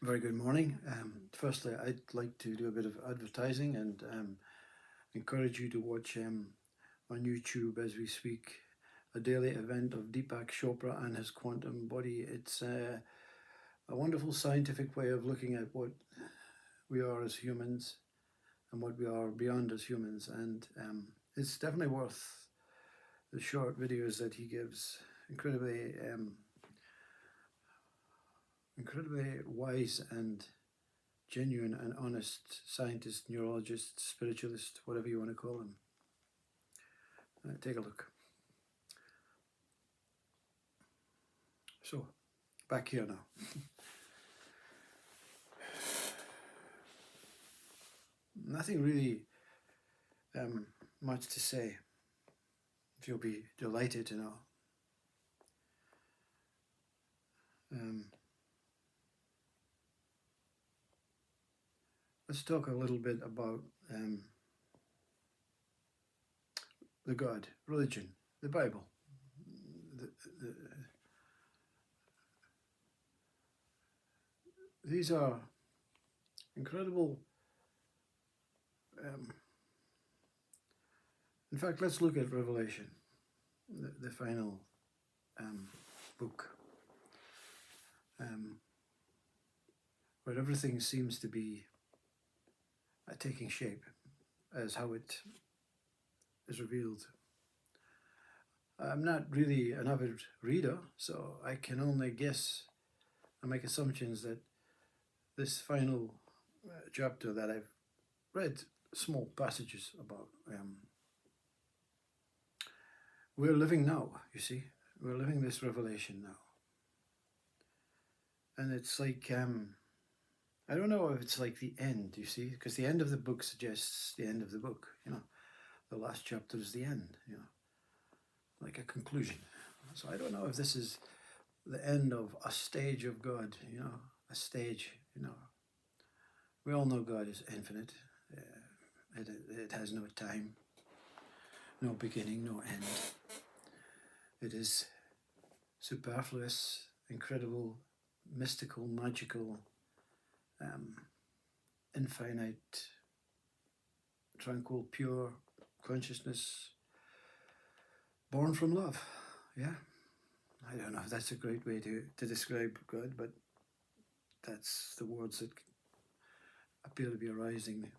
Very good morning. Firstly, I'd like to do a bit of advertising and encourage you to watch on YouTube as we speak a daily event of Deepak Chopra and his quantum body. It's a wonderful scientific way of looking at what we are as humans and what we are beyond as humans, and it's definitely worth the short videos that he gives. Incredibly wise and genuine and honest scientist, neurologist, spiritualist, whatever you want to call him. Take a look. So, back here now. Nothing really much to say, if you'll be delighted to know. Let's talk a little bit about the God, religion, the Bible. These are incredible. In fact, let's look at Revelation, the final book, where everything seems to be taking shape as how it is revealed. I'm not really an avid reader, so I can only guess and make assumptions that this final chapter that I've read small passages about, we're living now, you see. We're living this revelation now. And it's like, I don't know if it's like the end, you see, because the end of the book suggests the end of the book, you know. The last chapter is the end, you know, like a conclusion. So I don't know if this is the end of a stage of God, you know, a stage, you know. We all know God is infinite. It has no time, no beginning, no end. It is superfluous, incredible, mystical, magical, infinite, tranquil, pure consciousness, born from love. Yeah. I don't know if that's a great way to describe God, but that's the words that appear to be arising.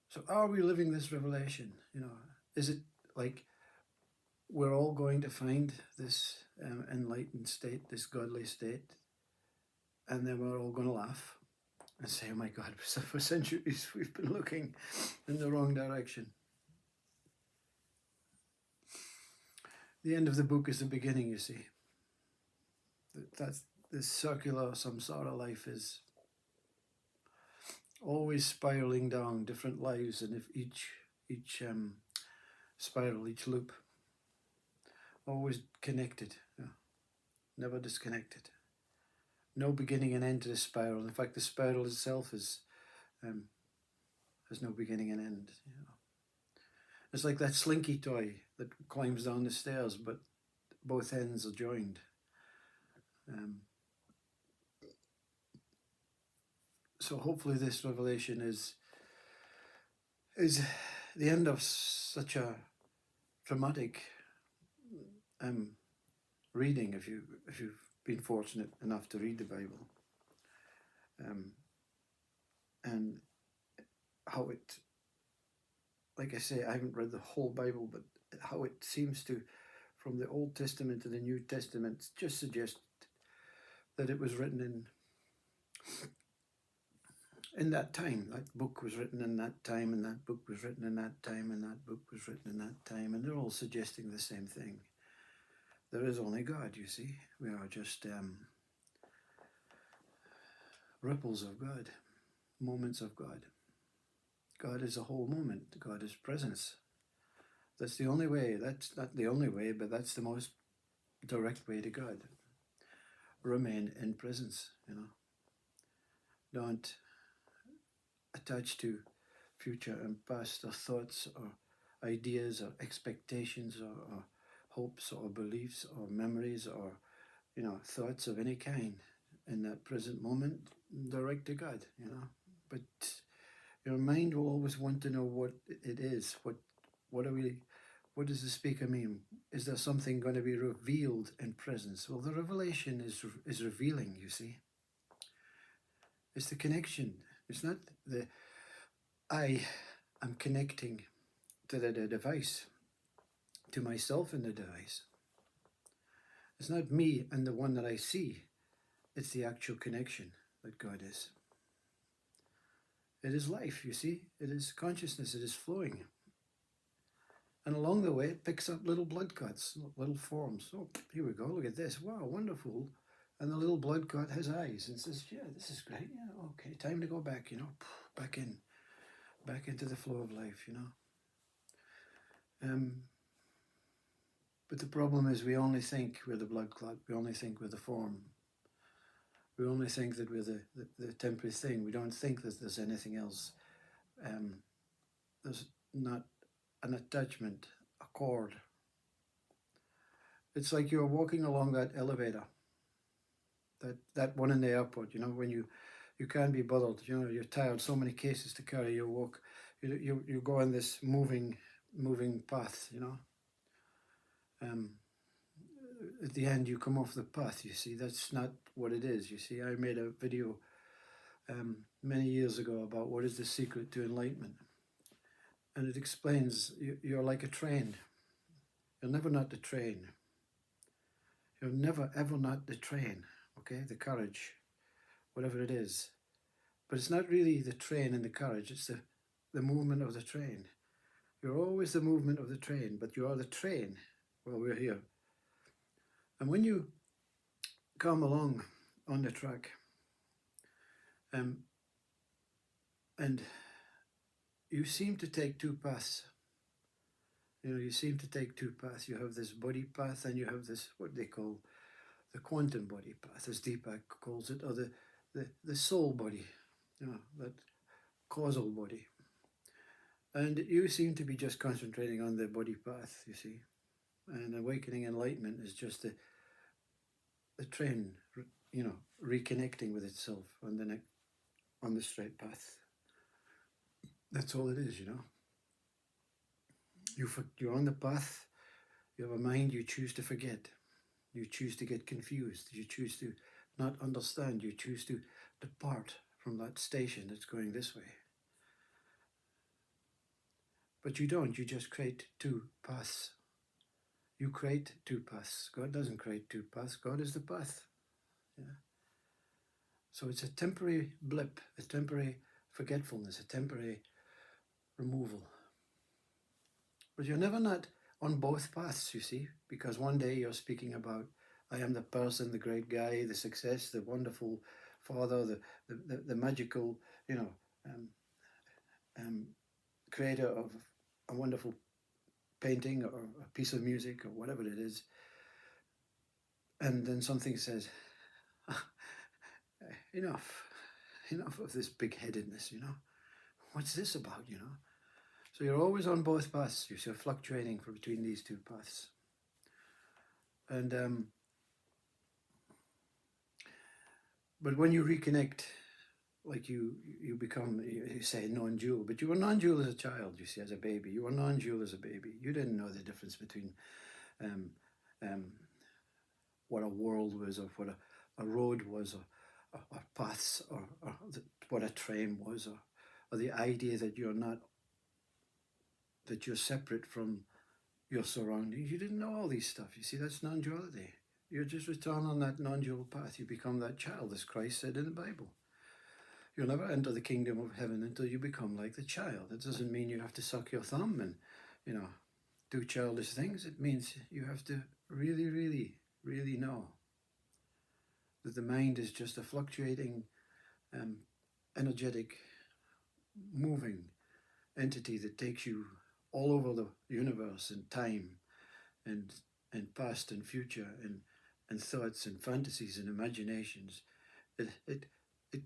So are we living this revelation? You know, is it like we're all going to find this enlightened state, this godly state, and then we're all going to laugh and say, oh my God, for centuries we've been looking in the wrong direction. The end of the book is the beginning, you see. That's this circular samsara life is always spiraling down different lives, and if each spiral, each loop, always connected, yeah, never disconnected. No beginning and end to the spiral. In fact, the spiral itself is has no beginning and end. You know, it's like that slinky toy that climbs down the stairs, but both ends are joined. So hopefully, this revelation is the end of such a traumatic reading. If you've been fortunate enough to read the Bible, and how it, like I say, I haven't read the whole Bible, but how it seems to, from the Old Testament to the New Testament, just suggest that it was written in that time. That book was written in that time, and that book was written in that time, and that book was written in that time, and they're all suggesting the same thing. There is only God, you see. We are just ripples of God, moments of God. God is a whole moment. God is presence. That's the only way. That's not the only way, but that's the most direct way to God. Remain in presence, you know. Don't attach to future and past or thoughts or ideas or expectations or hopes or beliefs or memories or, you know, thoughts of any kind. in that present moment, direct to God, But your mind will always want to know what it is. What are we? What does the speaker mean? Is there something going to be revealed in presence? Well, the revelation is revealing. You see, it's the connection. It's not the I am connecting to the device, to myself in the device. It's not me and the one that I see. It's the actual connection that God is. It is life, you see. It is consciousness. It is flowing. And along the way, it picks up little blood clots, little forms. Oh, here we go. Look at this. Wow, wonderful. And the little blood clot has eyes and says, yeah, this is great. Yeah, okay, time to go back, back into the flow of life, But the problem is we only think we're the blood clot. We only think we're the form. We only think that we're the temporary thing. We don't think that there's anything else. There's not an attachment, a cord. It's like you're walking along that elevator, that one in the airport, when you can't be bothered, you're tired, so many cases to carry, you walk, you go on this moving path, At the end you come off the path, you see, that's not what it is, you see. I made a video many years ago about what is the secret to enlightenment. And it explains you're like a train. You're never not the train. You're never ever not the train, okay? The carriage, whatever it is. But it's not really the train and the carriage, it's the movement of the train. You're always the movement of the train, but you are the train while we're here. And when you come along on the track, and you seem to take two paths. You seem to take two paths. You have this body path and you have this, what they call the quantum body path, as Deepak calls it, or the soul body, that causal body. And you seem to be just concentrating on the body path, you see. And awakening enlightenment is just the train, reconnecting with itself on the straight path. That's all it is, You're on the path, you have a mind you choose to forget. You choose to get confused. You choose to not understand. You choose to depart from that station that's going this way. But you don't. You just create two paths. You create two paths. God doesn't create two paths. God is the path. Yeah. So it's a temporary blip, a temporary forgetfulness, a temporary removal. But you're never not on both paths, you see, because one day you're speaking about, I am the person, the great guy, the success, the wonderful father, the magical, creator of a wonderful painting or a piece of music or whatever it is. And then something says, enough of this big-headedness, What's this about, So you're always on both paths. You're fluctuating between these two paths. And but when you reconnect, like you become, you say non-dual, but you were non-dual as a child, you see, as a baby. You were non-dual as a baby. You didn't know the difference between what a world was, or what a road was, or paths, or what a train was, or the idea that you're not, that you're separate from your surroundings. You didn't know all these stuff. You see, that's non-duality. You just return on that non-dual path. You become that child, as Christ said in the Bible. You'll never enter the kingdom of heaven until you become like the child. It doesn't mean you have to suck your thumb and, do childish things. It means you have to really, really, really know that the mind is just a fluctuating, energetic, moving entity that takes you all over the universe and time and past and future and thoughts and fantasies and imaginations. It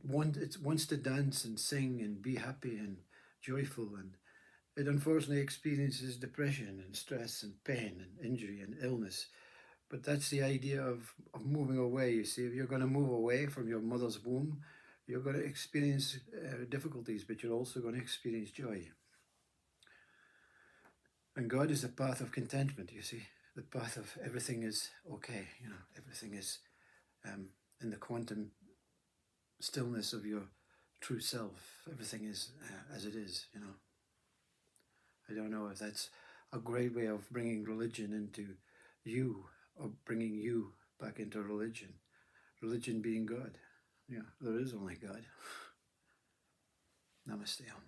wants to dance and sing and be happy and joyful, and it unfortunately experiences depression and stress and pain and injury and illness But that's the idea of moving away. You see, if you're going to move away from your mother's womb, you're going to experience difficulties, but you're also going to experience joy. And God is the path of contentment, you see, the path of everything is okay, everything is in the quantum stillness of your true self. Everything is as it is. I don't know if that's a great way of bringing religion into you, or bringing you back into religion. Religion being God. Yeah, there is only God. Namaste.